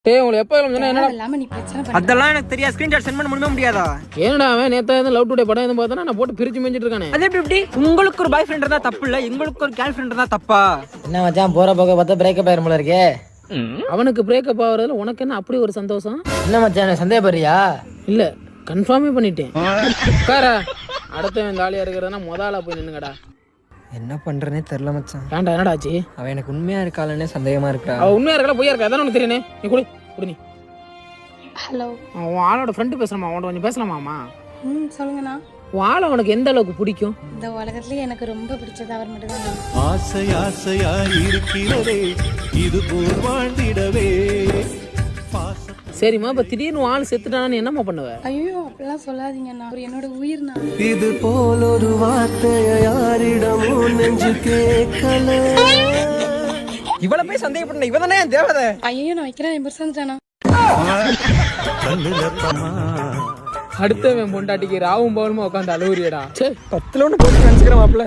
டேய் உங்களுக்கு எப்போ சொன்னா என்னடா இல்லாம நீ பிரச்சனை பண்ண. அதெல்லாம் எனக்கு தெரியாது. ஸ்கிரீன்ஷாட் சென்ட் பண்ண முடியாதா? ஏன்டா அவன் நேத்தா எதுவும் லவ் டுடே படம் எதுவும் பார்த்தா நான் போட்டு பிரிச்சு மேஞ்சிட்டு இருக்கானே. அது எப்படி உங்களுக்கு ஒரு பாய் ஃப்ரெண்ட் இருந்தா தப்பு இல்ல, எங்களுக்கு ஒரு கேர்ள் ஃப்ரெண்ட் இருந்தா தப்பா? என்ன மச்சான் போற போக பார்த்தா பிரேக்கப் ஆயிரும் போல இருக்கே. அவனுக்கு பிரேக்கப் ஆகுறதுல உனக்கு என்ன அப்படி ஒரு சந்தோஷம்? என்ன மச்சான் சந்தேகப்படுறியா? இல்ல கன்ஃபார்மே பண்ணிட்டேன். உட்காரா அடுத்தவன் தாலியா இருக்கிறதுனா முதல்ல போய் நின்னுங்கடா. என்ன பண்றேனே தெரியல மச்சான். ஏன்டா என்னடாச்சு? அவ எனக்கு உண்மையா இருக்காளே சந்தேகமா இருக்கா. அவ உண்மையா இருக்கா பொய்யா இருக்கா அதான் உனக்கு தெரியுனே. நீ குடி குடி நீ. ஹலோ. உன் ஆளோட ஃப்ரெண்டு பேசுறமா, அவன்கிட்ட கொஞ்சம் பேசலாமாமா? சொல்லுங்கண்ணா. உன் ஆளை உனக்கு எந்த அளவுக்கு பிடிக்கும்? இந்த உலகத்துலயே எனக்கு ரொம்ப பிடிச்சது அவர் மட்டும் தான். ஆசை ஆசையா இருக்கிறதே இது போல் வாழ்ந்திடவே. சரிம்மா இப்ப திடீர்னு உன் ஆள் செத்துட்டானா நீ என்னம்மா பண்ணுவ? ஐயோ அப்படிலாம் சொல்லாதீங்கண்ணா, அவர் என்னோட உயிர்ண்ணா. இது போல் ஒரு வார்த்தைய யாரிடமும் நெஞ்சு கேட்கல. இவ்வளவு போய் சந்தேகப்பட்ட இவ தானே என் தேவதை. ஐயோ நான் வைக்கிறேன், என் பெருசாந்துட்டானா. அடுத்தவன் பொண்டாட்டிக்கு ராவும் பவனுமா உட்காந்து அழுவுறியடா. சே 10 போட்டு நினைச்சுக்கிறேன் மாப்பிள்ள.